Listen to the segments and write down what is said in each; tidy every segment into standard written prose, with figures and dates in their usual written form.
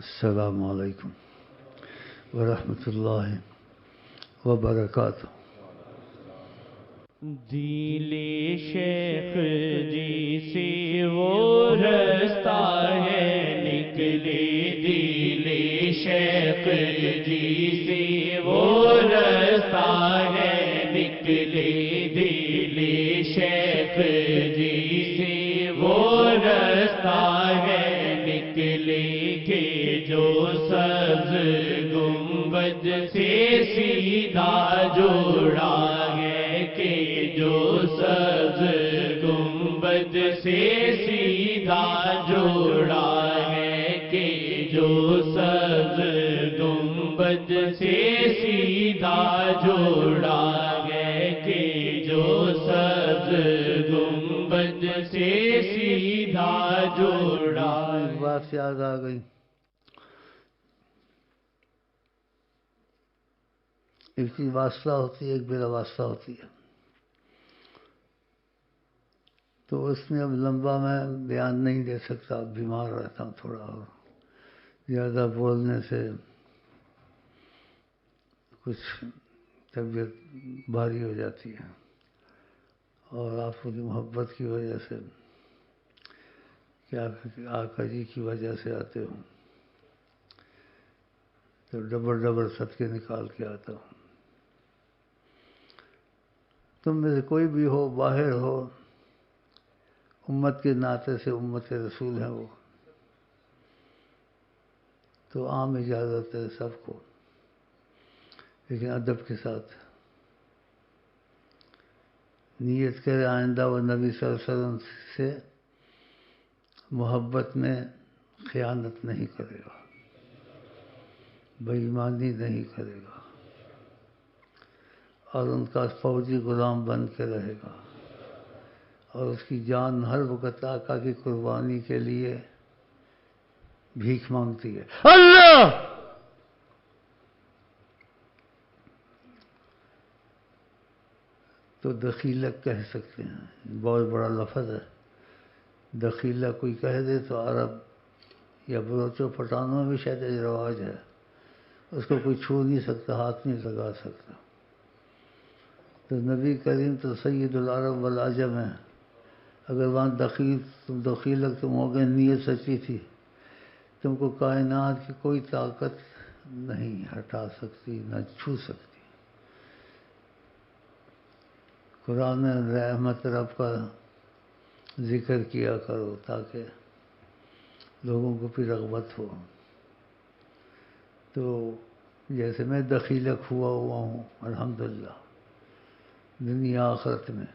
السلام علیکم ورحمۃ اللہ وبرکاتہ۔ دلی شیخ جی سے وہ رستہ ہے نکلی، دلی شیخ جی سے وہ رستہ ہے نکلی، دلی شیخ جی سے وہ رستہ ہے نکلی کہ جو سبز گنبد سے سیدھا جوڑا ہے، کہ جو سبز گنبد سے سیدھا جوڑا ہے، کہ جو سبز گنبد سے سیدھا جوڑا ہے، کہ جو سبز گنبد سے سیدھا جوڑا ہے۔ بات یاد آ گئی، ایک چیز واسطہ ہوتی ہے، ایک بلا واسطہ ہوتی ہے، تو اس میں اب لمبا میں بیان نہیں دے سکتا، اب بیمار رہتا ہوں تھوڑا، اور زیادہ بولنے سے کچھ طبیعت بھاری ہو جاتی ہے، اور آپ کی محبت کی وجہ سے، کیا آقا جی کی وجہ سے آتے ہوں تو ڈبل صدقے نکال کے آتا ہوں۔ تم میں سے کوئی بھی ہو، باہر ہو، امت کے ناطے سے امت کے رسول ہیں وہ، تو عام اجازت ہے سب کو، لیکن ادب کے ساتھ نیت کرے آئندہ وہ نبی صلی اللہ علیہ وسلم سے محبت میں خیانت نہیں کرے گا، بے ایمانی نہیں کرے گا، اور ان کا فوجی غلام بن کے رہے گا، اور اس کی جان ہر وقت آقا کی قربانی کے لیے بھیک مانگتی ہے، اللہ تو دخیلک کہہ سکتے ہیں، بہت بڑا لفظ ہے۔ دخیلہ کوئی کہہ دے تو عرب یا بلوچوں پٹھانوں میں بھی شاید یہ رواج ہے، اس کو کوئی چھو نہیں سکتا، ہاتھ نہیں لگا سکتا۔ تو نبی کریم تو سید العرب والعجم ہے، اگر وہاں تم دخیلک تم ہو گئے، نیت سچی تھی، تم کو کائنات کی کوئی طاقت نہیں ہٹا سکتی، نہ چھو سکتی۔ قرآن رحمت رب کا ذکر کیا کرو تاکہ لوگوں کو بھی رغبت ہو۔ تو جیسے میں دخیلک ہوا ہوں الحمدللہ دنیا آخرت میں،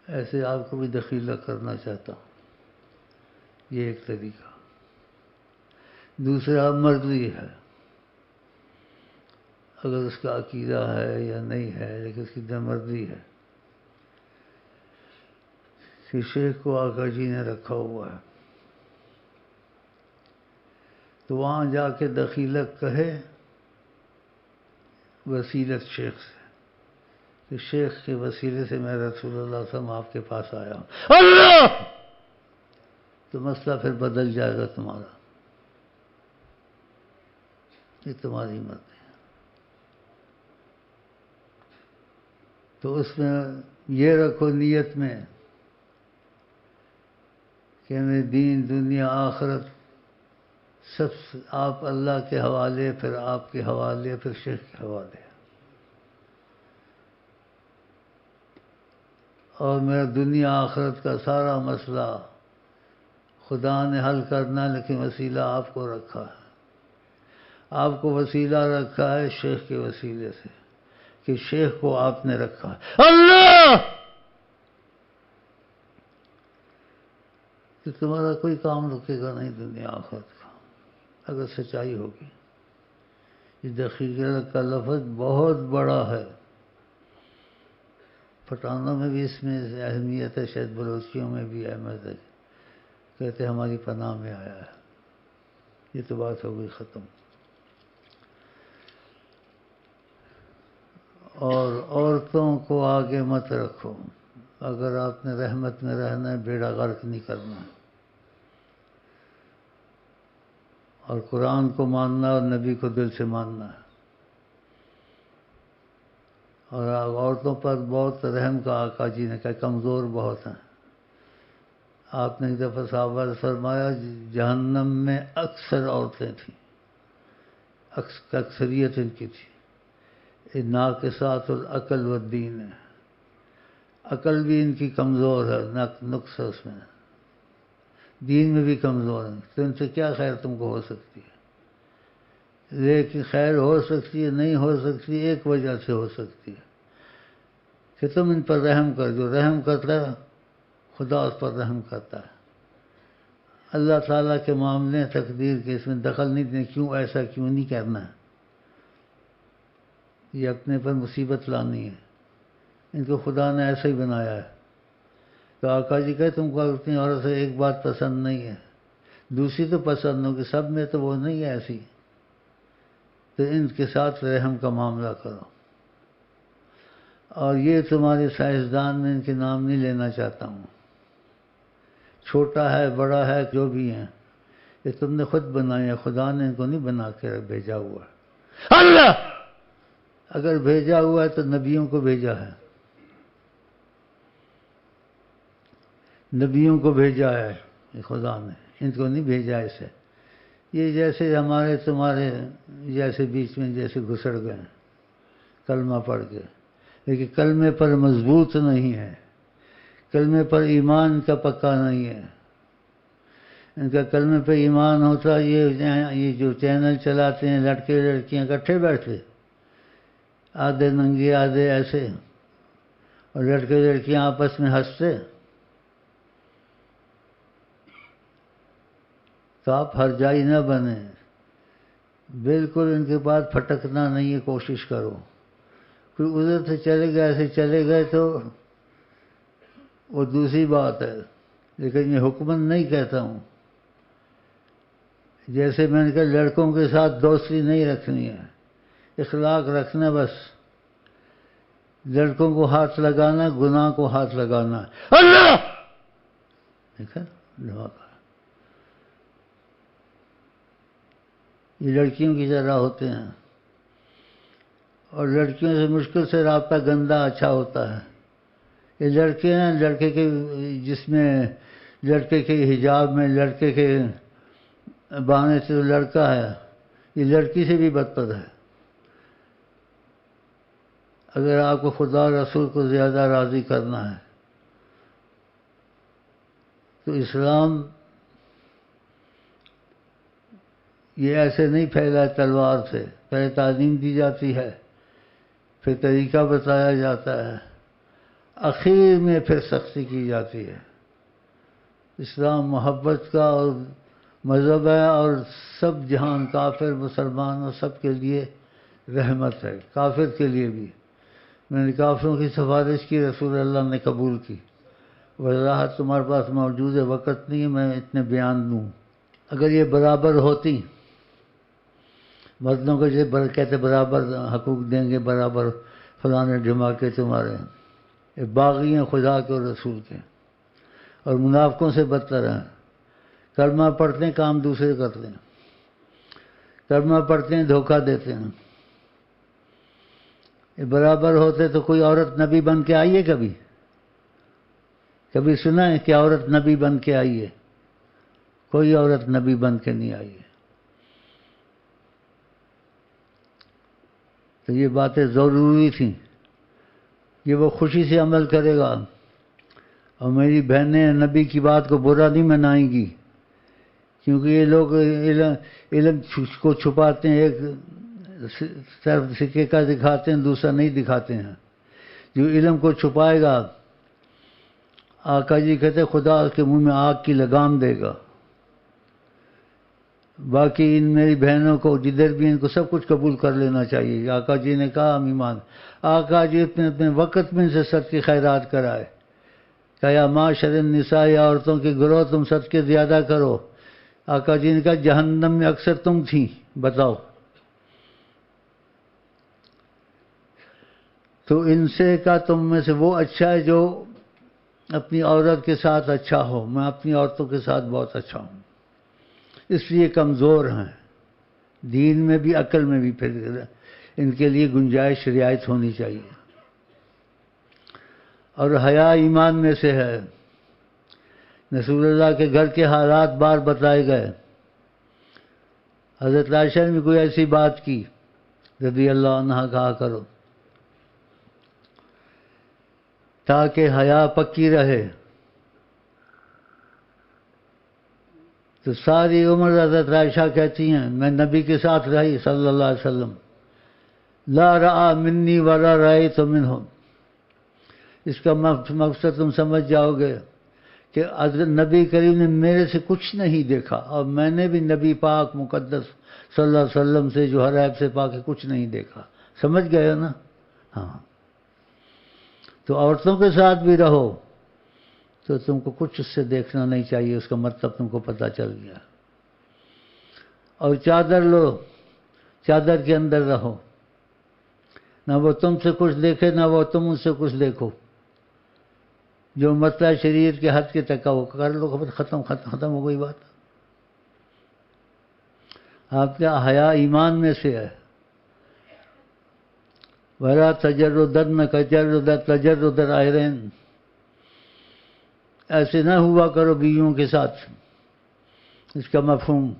ایسے آپ کو بھی دخیلک کرنا چاہتا ہوں، یہ ایک طریقہ۔ دوسرا مرضی ہے، اگر اس کا عقیدہ ہے یا نہیں ہے، لیکن اس کی مرضی ہے کہ شیخ کو آقا جی نے رکھا ہوا ہے، تو وہاں جا کے دخیلک کہے وسیلت شیخ سے، کہ شیخ کے وسیلے سے میں رسول اللہ صلی اللہ علیہ وسلم آپ کے پاس آیا ہوں، اللہ تو مسئلہ پھر بدل جائے گا تمہارا، یہ تمہاری مرضی ہے۔ تو اس میں یہ رکھو نیت میں کہ میں دین دنیا آخرت سب آپ اللہ کے حوالے، پھر آپ کے حوالے، پھر شیخ کے حوالے، اور میرا دنیا آخرت کا سارا مسئلہ خدا نے حل کرنا، لیکن وسیلہ آپ کو رکھا ہے، آپ کو وسیلہ رکھا ہے شیخ کے وسیلے سے، کہ شیخ کو آپ نے رکھا ہے، اللہ کہ تمہارا کوئی کام رکے گا نہیں دنیا آخرت کا، اگر سچائی ہوگی۔ یہ دخیلک کا لفظ بہت بڑا ہے، پٹھانوں میں بھی اس میں اہمیت ہے، شاید بلوچیوں میں بھی اہمیت ہے، کہتے ہماری پناہ میں آیا ہے۔ یہ تو بات ہو گئی ختم۔ اور عورتوں کو آگے مت رکھو، اگر آپ نے رحمت میں رہنا ہے، بیڑا غرق نہیں کرنا ہے۔ اور قرآن کو ماننا اور نبی کو دل سے ماننا ہے۔ اور عورتوں پر بہت رحم کا آقا جی نے کہا، کمزور بہت ہیں۔ آپ نے ایک دفعہ صحابہ سے فرمایا جہنم میں اکثر عورتیں تھیں، اکثریت ان کی تھی، ناقصات العقل والدین ہے، عقل بھی ان کی کمزور ہے، نقص ہے اس میں، دین میں بھی کمزور ہیں، تو ان سے کیا خیر تم کو ہو سکتی ہے؟ لیکن خیر ہو سکتی ہے، نہیں ہو سکتی، ایک وجہ سے ہو سکتی ہے کہ تم ان پر رحم کر، جو رحم کرتا ہے خدا اس پر رحم کرتا ہے۔ اللہ تعالیٰ کے معاملے تقدیر کے اس میں دخل نہیں دینا، کیوں ایسا کیوں نہیں کرنا ہے، یہ اپنے پر مصیبت لانی ہے، ان کو خدا نے ایسا ہی بنایا ہے۔ تو آقا جی کہے تم کو اپنی عورت سے ایک بات پسند نہیں ہے، دوسری تو پسند ہوگی، سب میں تو وہ نہیں ہے ایسی، تو ان کے ساتھ رحم کا معاملہ کرو۔ اور یہ تمہارے سائنسدان میں ان کے نام نہیں لینا چاہتا ہوں، چھوٹا ہے بڑا ہے جو بھی ہیں، یہ تم نے خود بنایا ہے، خدا نے ان کو نہیں بنا کے بھیجا ہوا ہے۔ اللہ اگر بھیجا ہوا ہے تو نبیوں کو بھیجا ہے، نبیوں کو بھیجا ہے خدا نے، ان کو نہیں بھیجا ایسے۔ یہ جیسے ہمارے تمہارے جیسے بیچ میں جیسے گھسڑ گئے کلمہ پڑھ کے، لیکن کلمے پر مضبوط نہیں ہے، کلمے پر ایمان کا پکا نہیں ہے۔ ان کا کلمے پہ ایمان ہوتا، یہ جو چینل چلاتے ہیں لڑکے لڑکیاں اکٹھے بیٹھتے، آدھے ننگے آدھے ایسے، اور لڑکے لڑکیاں آپس میں ہنستے، تو آپ ہر جائی نہ بنیں، بالکل ان کے بعد پھٹکنا نہیں ہے، کوشش کرو۔ کوئی ادھر سے چلے گئے ایسے چلے گئے تو وہ دوسری بات ہے، لیکن یہ حکمن نہیں کہتا ہوں۔ جیسے میں نے کہا لڑکوں کے ساتھ دوستی نہیں رکھنی ہے، اخلاق رکھنا، بس لڑکوں کو ہاتھ لگانا گناہ کو ہاتھ لگانا ہے۔ اللہ دیکھا دعا کر، یہ لڑکیوں کی طرح ہوتے ہیں، اور لڑکیوں سے مشکل سے رابطہ گندا اچھا ہوتا ہے۔ یہ لڑکے ہیں، لڑکے کے جس میں لڑکے کے حجاب میں لڑکے کے بہانے سے لڑکا ہے، یہ لڑکی سے بھی بدتر ہے۔ اگر آپ کو خدا رسول کو زیادہ راضی کرنا ہے تو اسلام یہ ایسے نہیں پھیلا تلوار سے، پہلے تعلیم دی جاتی ہے، پھر طریقہ بتایا جاتا ہے، اخیر میں پھر سختی کی جاتی ہے۔ اسلام محبت کا اور مذہب ہے، اور سب جہان کافر مسلمان اور سب کے لیے رحمت ہے، کافر کے لیے بھی۔ میں نے کافروں کی سفارش کی، رسول اللہ نے قبول کی۔ وضاحت تمہارے پاس موجود ہے، وقت نہیں ہے میں اتنے بیان دوں۔ اگر یہ برابر ہوتی، مردوں کو جو کہتے برابر حقوق دیں گے، برابر فلانے دھماکے تمہارے، یہ باغی ہیں خدا کے اور رسول کے، اور منافقوں سے بدتر ہیں۔ کلمہ پڑھتے ہیں کام دوسرے کرتے ہیں، کلمہ پڑھتے ہیں دھوکہ دیتے ہیں۔ یہ برابر ہوتے تو کوئی عورت نبی بن کے آئی ہے کبھی؟ کبھی سنا ہے کہ عورت نبی بن کے آئی ہے؟ کوئی عورت نبی بن کے نہیں آئی ہے۔ تو یہ باتیں ضروری تھیں، یہ وہ خوشی سے عمل کرے گا، اور میری بہنیں نبی کی بات کو برا نہیں منائیں گی، کیونکہ یہ لوگ علم کو چھپاتے ہیں، ایک طرف سکے کا دکھاتے ہیں، دوسرا نہیں دکھاتے ہیں۔ جو علم کو چھپائے گا، آقا جی کہتے ہیں خدا اس کے منہ میں آگ کی لگام دے گا۔ باقی ان میری بہنوں کو جدھر بھی ان کو سب کچھ قبول کر لینا چاہیے۔ آقا جی نے کہا ہم ایمان، آقا جی اپنے وقت میں ان سے صدقے خیرات کرائے، کہ یا معاشر النساء، یا عورتوں کے گروہ تم صدقے زیادہ کرو۔ آقا جی نے کہا جہنم میں اکثر تم تھی، بتاؤ۔ تو ان سے کہا تم میں سے وہ اچھا ہے جو اپنی عورت کے ساتھ اچھا ہو، میں اپنی عورتوں کے ساتھ بہت اچھا ہوں۔ اس لیے کمزور ہیں، دین میں بھی عقل میں بھی، پھر ان کے لیے گنجائش رعایت ہونی چاہیے۔ اور حیا ایمان میں سے ہے۔ رسول اللہ کے گھر کے حالات بار بتائے گئے، حضرت عائشہ نے بھی کوئی ایسی بات کی رضی اللہ عنہا کہا کرو تاکہ حیا پکی رہے، تو ساری عمر حضرت عائشہ کہتی ہیں میں نبی کے ساتھ رہی صلی اللہ علیہ وسلم، لا رأى منی ولا رأیت منہ، اس کا مقصد تم سمجھ جاؤ گے کہ حضرت نبی کریم نے میرے سے کچھ نہیں دیکھا، اور میں نے بھی نبی پاک مقدس صلی اللہ علیہ وسلم سے جو ہر عیب سے پاک ہے کچھ نہیں دیکھا۔ سمجھ گئے ہو نا؟ ہاں، تو عورتوں کے ساتھ بھی رہو تو تم کو کچھ اس سے دیکھنا نہیں چاہیے، اس کا مطلب تم کو پتہ چل گیا۔ اور چادر لو، چادر کے اندر رہو، نہ وہ تم سے کچھ دیکھے نہ وہ تم ان سے کچھ دیکھو، جو مسئلہ شریعت کے حد کے تک وہ کر لو، ختم ہو گئی بات۔ آپ کا حیا ایمان میں سے ہے۔ وَلَا تَجَرُّدَنَّ كَجَرُّدَ تَجَرُّدَ الْعَيْرَيْنِ، ایسے نہ ہوا کرو بیویوں کے ساتھ۔ اس کا مفہوم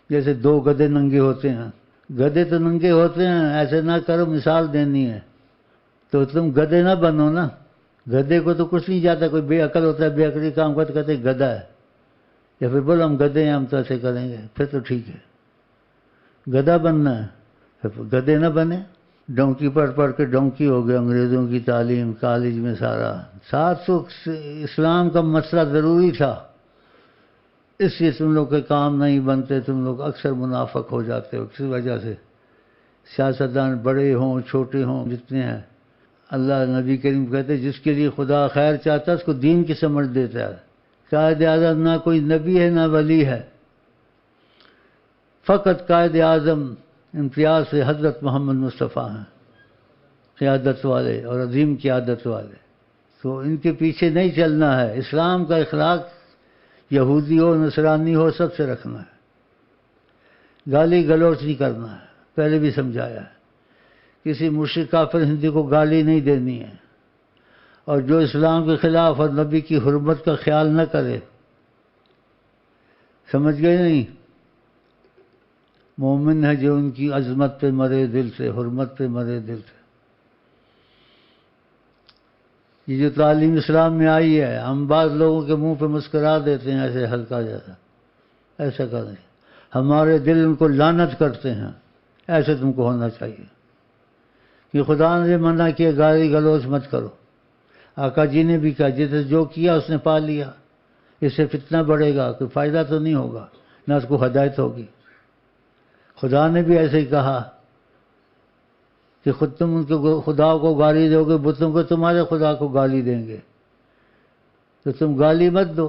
جیسے دو گدھے ننگے ہوتے ہیں، گدھے تو ننگے ہوتے ہیں، ایسے نہ کرو، مثال دینی ہے تو تم گدھے نہ بنو نا۔ گدھے کو تو کچھ نہیں جاتا، کوئی بے عقل ہوتا ہے بے عقلی کام کرتے کہتے گدھا ہے، یا پھر بولو ہم گدھے ہیں ہم تو ایسے کریں گے، پھر تو ٹھیک ہے۔ گدھا بننا ہے پھر گدھے نہ بنے۔ ڈونکی پڑھ کے ڈونکی ہو گئے، انگریزوں کی تعلیم کالج میں سارا 700 اسلام کا مسئلہ ضروری تھا، اس لیے تم لوگ کے کام نہیں بنتے، تم لوگ اکثر منافق ہو جاتے ہو کسی وجہ سے۔ سیاستدان بڑے ہوں چھوٹے ہوں جتنے ہیں، اللہ نبی کریم کہتے ہیں جس کے لیے خدا خیر چاہتا ہے اس کو دین کی سمجھ دیتا ہے۔ قائد اعظم نہ کوئی نبی ہے نہ ولی ہے، فقط قائد اعظم امتیاز سے حضرت محمد مصطفیٰ ہیں، قیادت والے اور عظیم قیادت والے۔ تو ان کے پیچھے نہیں چلنا ہے، اسلام کا اخلاق یہودی ہو نصرانی ہو سب سے رکھنا ہے، گالی گلوچ نہیں کرنا ہے، پہلے بھی سمجھایا ہے، کسی مشرک کافر ہندی کو گالی نہیں دینی ہے، اور جو اسلام کے خلاف اور نبی کی حرمت کا خیال نہ کرے، سمجھ گئے نہیں؟ مومن ہے جو ان کی عظمت پہ مرے دل سے، حرمت پہ مرے دل سے۔ یہ جو تعلیم اسلام میں آئی ہے، ہم بعض لوگوں کے منہ پہ مسکرا دیتے ہیں ایسے ہلکا جیسا، ایسا کریں، ہمارے دل ان کو لعنت کرتے ہیں، ایسے تم کو ہونا چاہیے کہ خدا نے منع کیا گالی گلوچ مت کرو۔ آقا جی نے بھی کہا جسے جو کیا اس نے پا لیا، اس سے فتنہ بڑھے گا، کوئی فائدہ تو نہیں ہوگا، نہ اس کو ہدایت ہوگی۔ خدا نے بھی ایسے ہی کہا کہ خود تم ان کو خدا کو گالی دو گے، بتوں کو تمہارے خدا کو گالی دیں گے، تو تم گالی مت دو۔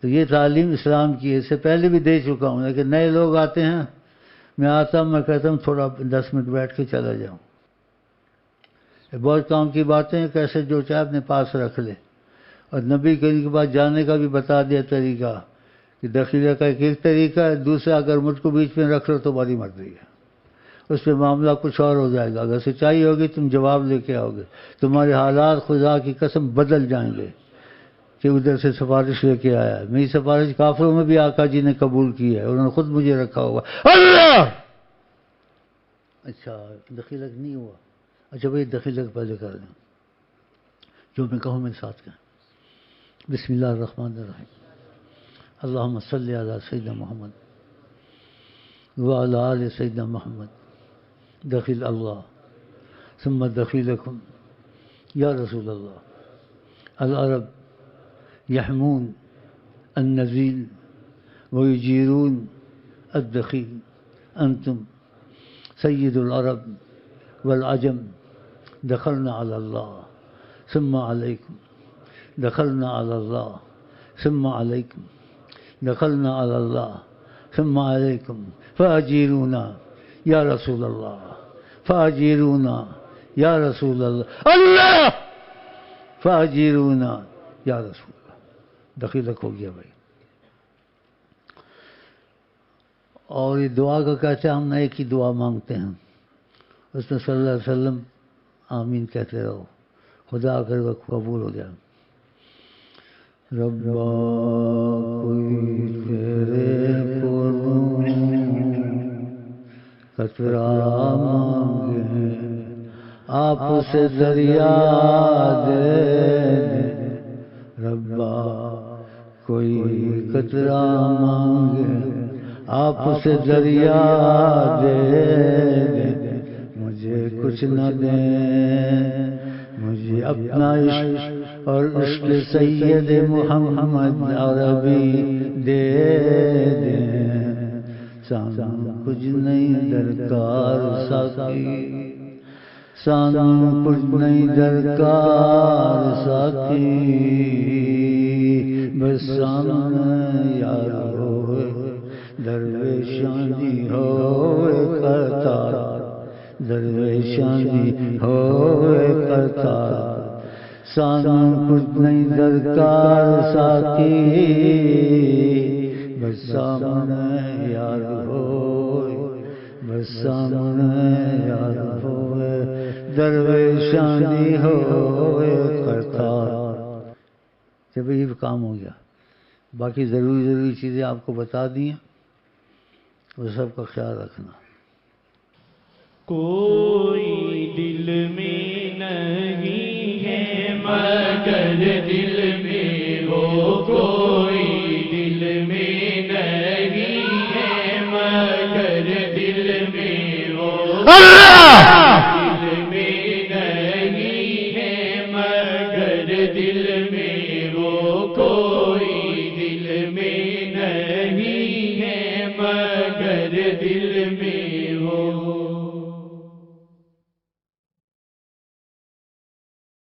تو یہ تعلیم اسلام کی ہے، اس سے پہلے بھی دے چکا ہوں، لیکن نئے لوگ آتے ہیں، میں آتا ہوں میں کہتا ہوں تھوڑا 10 منٹ بیٹھ کے چلا جاؤں، بہت کام کی باتیں کیسے جو چاہے اپنے پاس رکھ لے۔ اور نبی کریم کے پاس جانے کا بھی بتا دیا طریقہ کہ دخیلہ کا ایک طریقہ ہے، دوسرا اگر مجھ کو بیچ میں رکھ لو تو بڑی مرضی ہے، اس پہ معاملہ کچھ اور ہو جائے گا۔ اگر سچائی ہوگی تم جواب لے کے آؤ گے، تمہارے حالات خدا کی قسم بدل جائیں گے کہ ادھر سے سفارش لے کے آیا ہے۔ میری سفارش کافروں میں بھی آقا جی نے قبول کی ہے، انہوں نے خود مجھے رکھا ہوا۔ اللہ اچھا دخیلک نہیں ہوا، اچھا بھائی دخیلک پہلے کر دیں، جو میں کہوں میرے ساتھ کہیں۔ بسم اللہ الرحمن الرحیم، اللہم صلی علی سیدنا محمد وعلی آل سیدنا محمد، دخیل اللہ ثم دخیلکم یا رسول اللہ، العرب یحمون النزیل ویجیرون الدخیل، انتم سید العرب والعجم، دخلنا علی اللہ ثم علیکم، دخلنا علی اللہ ثم علیکم، دخلنا علی اللہ ثم علیکم، فاجیرونا یا رسول اللہ، فاجیرونا یا رسول اللہ، اللہ فاجیرونا یا رسول اللہ۔ دخیلک ہو گیا بھائی۔ اور یہ دعا کا کہتے ہیں، ہم نے ایک ہی دعا مانگتے ہیں، اس میں صلی اللہ علیہ وسلم آمین کہتے رہو، خدا کر وہ قبول ہو جائے۔ ربا کوئی تیرے قربوں قطرہ مانگے، آپ سے دریا دے دے، ربا کوئی قطرہ مانگے، آپ سے دریا دے دے، مجھے کچھ نہ دے، مجھے اپنا عشق اور عشق سید محمد عربی دے دے، سانو کچھ نہیں درکار ساقی، سانو کچھ نہیں درکار ساقی، بس سامنے یار ہوئے درویشاں دی ہوئے قطار، درویشاں دی ہوئے قطار، سانو کچھ نہیں درکار ساقی، بس سامنے یار ہوئے، بس سامنے یار ہوئے درویشاں دی ہوئے قطار۔ جب یہ کام ہو گیا، باقی ضروری چیزیں آپ کو بتا دی ہیں، وہ سب کا خیال رکھنا۔ کوئی دل میں نہیں ہے مگر دل میں ہو، کوئی دل میں نہیں ہے مگر دل میں ہو، دل میں نہیں ہے مگر دل میں ہو، کوئی دل میں نہیں ہے مگر دل میں